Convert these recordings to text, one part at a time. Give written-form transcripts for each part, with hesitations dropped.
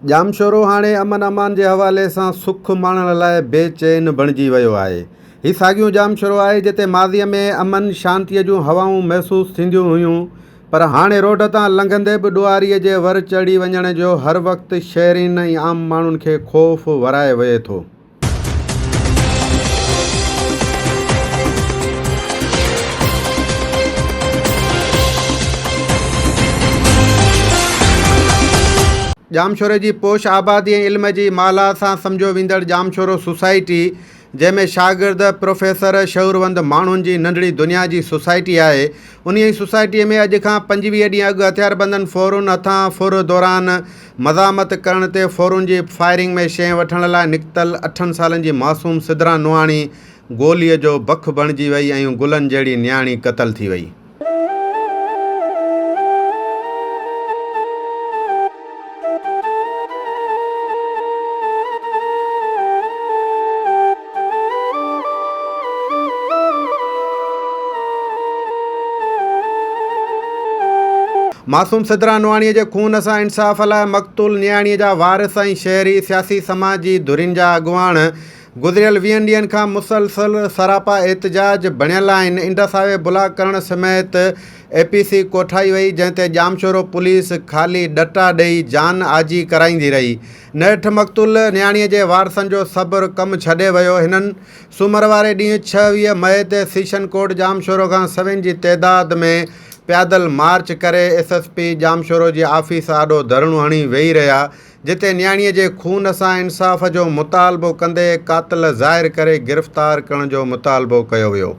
जामशोरो हाणे अमन अमान के हवाले से सुख माणण लाइ बेचैन बणिजी वियो आहे। ही साॻियो जामशोरो आहे जिते माज़ीअ में अमन शांतीअ जूं हवाऊं महसूस थींदियूं हुयूं, पर हाणे रोड तां लंघंदे बि ॾुआरीअ जे वर चढ़ी वञण जो हर वक़्तु शहरीन ऐं आम माण्हुनि खे ख़ौफ़ वराए वहे थो। जामशोरे जी पोश आबादी ऐं इल्म जी माला सां सम्झो वेंदड़ जामशोरो सोसाइटी, जंहिंमें शागिर्द प्रोफेसर शऊरवंद माण्हुनि जी नंढड़ी दुनिया जी सोसाइटी आहे, उन सोसाइटीअ में अॼु खां 25 ॾींहं अॻु हथियारबंदनि फ़ौरुन हथां फुर दौरान मज़ामत करण ते फ़ौरुन जी फायरिंग में शइ वठण लाइ निकितल 8 सालनि जी मासूम सिदरा नुआणी गोलीअ जो बख बणिजी वई ऐं गुलनि जहिड़ी न्याणी क़तल थी वई। मासूम सिदरा नुआणीअ जे खून सां इंसाफ़ लाइ मक़तूल न्याणीअ जा वारिस ऐं शहरी सियासी समाज जी धुरियुनि जा अॻुवाण गुज़िरियल 20 ॾींहनि खां मुसलसल सरापा एहतजाज बणियल आहिनि। इंडसावे बुलाक करण समेत APC कोठाई वई, जंहिं ते जामशोरो पुलिस ख़ाली डटा ॾेई जान आजी कराईंदी रही। नेठि मक़तूल न्याणीअ जे वारसनि जो सब्र कमु छॾे वियो। हिननि सूमर वारे ॾींहुं 26 मई ते सीशन कोट जामशोरो खां सभिनि जी तइदाद में पैदल मार्च करे SSP जामशोरो जी ऑफिस आॾो धरणो हणी वेही रहिया, जिते न्याणीअ जे खून सां इंसाफ़ जो मुतालबो कंदे कातिल ज़ाहिर करे गिरफ़्तार करण जो मुतालबो कयो वियो।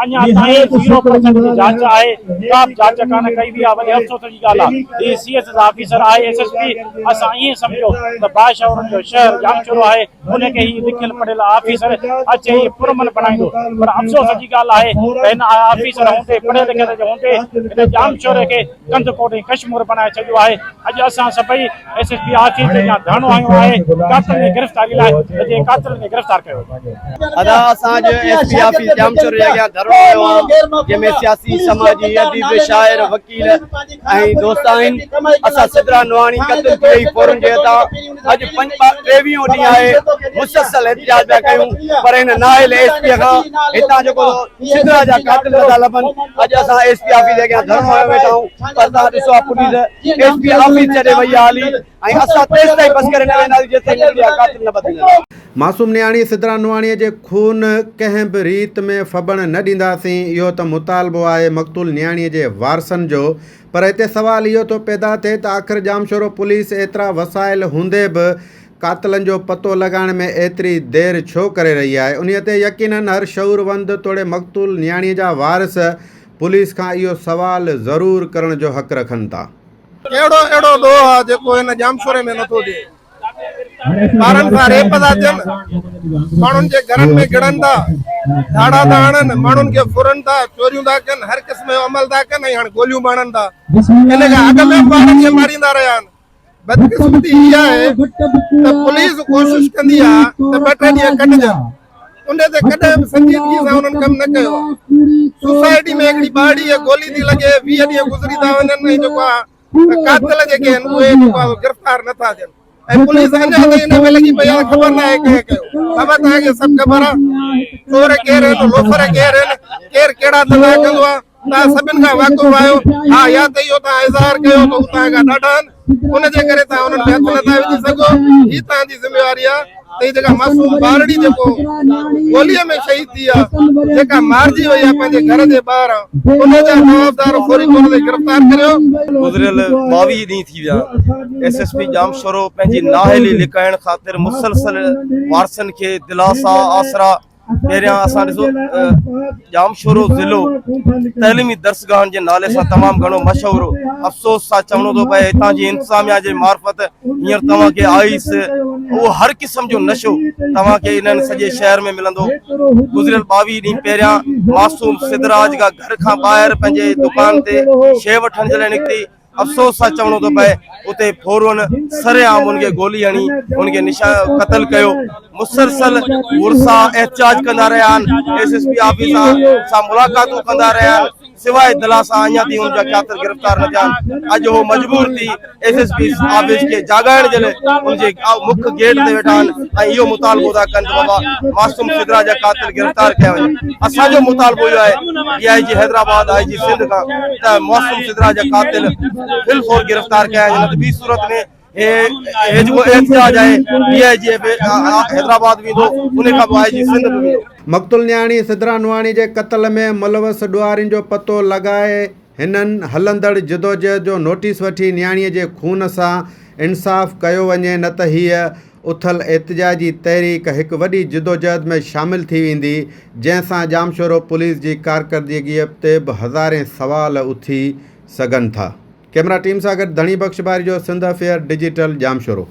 अञा ताईं 0% की जांच आहे, का जांच कान कई वई आहे। वॾे अफ़सोस जी ॻाल्हि आहे, CS ऑफिसर आहे SSP, असां ईअं सम्झो त बादशाहनि जो शहर जामशोरो आहे, उनखे ही लिखियल पढ़ियल ऑफिसर अचे ही पुरमन बणाईंदो। पर अफ़सोस जी ॻाल्हि आहे त हिन ऑफिसर हूंदे पढ़ियल लिखियल जो हूंदे हिन जामशोरे खे कंदकोट ऐं कश्मीर बणाए छॾियो आहे। अॼु असां सभई SSP ऑफिस ते धरणो आयो आहे कातिल जी गिरफ़्तारी लाइ, जे कातिल खे गिरफ़्तार कयो। अदा असां जो SP ऑफिस जामशोरे जे अॻियां धरणो आयो आहे, जंहिंमें सियासी समाजी अदीब शाइर वकील ऐं दोस्त आहिनि। असां सिदरा नुआणी क़तल थी वई फ़ौरन जे हथां अॼु 23 ॾींहं आहे मुसलसल एहतजाज पिया कयूं, पर हिन नाहिल SP खां हितां जेको सिदरा जा कातिल नथा लभनि। अॼु असां SP ऑफिस जे अॻियां धरणो आयो वेठा आहियूं, पर तव्हां ॾिसो आहे पुलिस SP ऑफिस छॾे वई आहे हाली, ऐं असां तेसि ताईं बसि करे न वेंदासीं जेसिताईं कातिल न बदिलनि। मासूम न्याणी सिदरा नुआणीअ जे खून कंहिं बि रीत में फबण न ॾींदासीं, इहो त मुतालबो आहे मक़तूल न्याणीअ जे वारसनि जो। पर हिते सवाल इहो थो पैदा थिए त आख़िर जामशोरो पुलिस एतिरा वसाइल हूंदे बि कातिलनि जो पतो लॻाइण में एतिरी देरि छो करे रही आहे। उन ते यकीनन हर शऊरवंद तोड़े मक़तूल न्याणीअ जा वारिस पुलिस खां इहो सवाल ज़रूरु करण जो हक़ रखनि था। अहिड़ो ॾोह आहे जेको हिन जामशोरे में नथो थिए। ॿारनि सां रेप था थियनि, माण्हुनि जे घरनि में गिड़नि था, धाड़ा था हणनि, माण्हुनि खे फुरनि था, चोरियूं था कनि, हर क़िस्म जो अमल था कनि ऐं हाणे गोलियूं बाणनि था। इन खां अॻ में ॿारनि खे मारींदा रहिया आहिनि। बदकिस्मती इहा आहे त पुलिस कोशिशि कंदी आहे त 2-3 ॾींहं कढिजनि, उन ते कॾहिं बि संजीदगी सां उन्हनि कमु न कयो आहे। सोसाइटी में हिकिड़ी ॿाड़ी गोली थी लॻे, 20 ॾींहं गुज़री था वञनि, ऐं जेको आहे कातिल जेके आहिनि उहे गिरफ़्तार नथा थियनि। ऐं पुलिस अञा ताईं हिन में लॻी पई आहे, ख़बर न आहे कंहिं कयो। बाबा तव्हांखे सभु ख़बर आहे, चोर केरु आहिनि, लोफर केरु आहिनि, केर केड़ा दवा कंदो आ ता सभिन का वाक़ुफ़ आयो हां या त इहो ता इज़हार कयो तो उतां का ॾाढा उन जे करे ता उन्हनि में हथ नथा विझी सघो ही तव्हां जी ज़िम्मेवारी आहे त ही जेका मासूम ॿारड़ी जेको गोलीअ में शहीद थी आहे जेका मारिजी वई आहे पंहिंजे घर जे ॿाहिरां उन जा जवाबदार फौरी तौर ते गिरफ़्तार करियो। गुज़िरियल 22 ॾींहं थी विया SSP जामशोरो पंहिंजी नाअहली लिकाइण ख़ातिर मुसलसल वारसनि खे दिलासा आसरा पहिरियां असां ॾिसो जामशोरो ज़िलो तइलीमी दर्सगाहनि जे नाले सां तमामु घणो मशहूरु अफ़सोस सां चवणो थो पए हितां जी इंतिज़ामिया जे मार्फत हींअर तव्हांखे आइस उहो हर क़िस्म जो नशो तव्हांखे इन्हनि सॼे शहर में मिलंदो। गुज़िरियल 22 ॾींहं पहिरियां मासूम सिद्धराज खां घर खां ॿाहिरि पंहिंजे दुकान ते शइ वठण जे लाइ निकिती अफ़सोस सां चवणो थो पए उते फोरन सरेआम उनखे गोली हणी उनखे क़तल कयो। मुसलसल वुरसा एहतजाज कंदा रहिया आहिनि SSP ऑफिस सां मुलाक़ातूं कंदा रहिया आहिनि सिवाय दिलासा अञा ताईं उनजा क़ातिल गिरफ़्तार न थिया आहिनि। अॼु उहो मजबूर थी SSP ऑफिस खे जाॻाइण जे लाइ उनजे मुख्य गेट ते वेठा आहिनि ऐं इहो मुतालबो था कनि बाबा मासूम सिद्धराज जा क़ातिल गिरफ़्तार कया वञनि। असांजो मुतालबो इहो आहे DIG हैदराबाद IG सिंध खां त मासूम सिद्धराज जा क़ातिल बिल्कुलु गिरफ़्तार कया वञनि त ॿी सूरत में हे जेको एहतजाज आहे DIG हैदराबाद वेंदो उन खां पोइ IG सिंध बि वेंदो। मक़तूल न्याणी सिद्धरा नवाणी जे क़त्ल में मुलवस ॾुआरियुनि जो पतो लॻाए हिननि हलंदड़ जदोजहद जो नोटिस वठी न्याणीअ जे खून सां इंसाफ़ कयो वञे न त हीअ उथल एहतजाजी तहरीक हिकु वॾी जदोजहद में शामिल थी वेंदी जंहिंसां जामशोरो पुलिस जी कारकर्दगीअ ते बि हज़ारे सवाल उथी सघनि था। कैमरा टीम सां गॾु धणी बख़्श बारी जो सिंध अफेयर डिजिटल जामशोरो।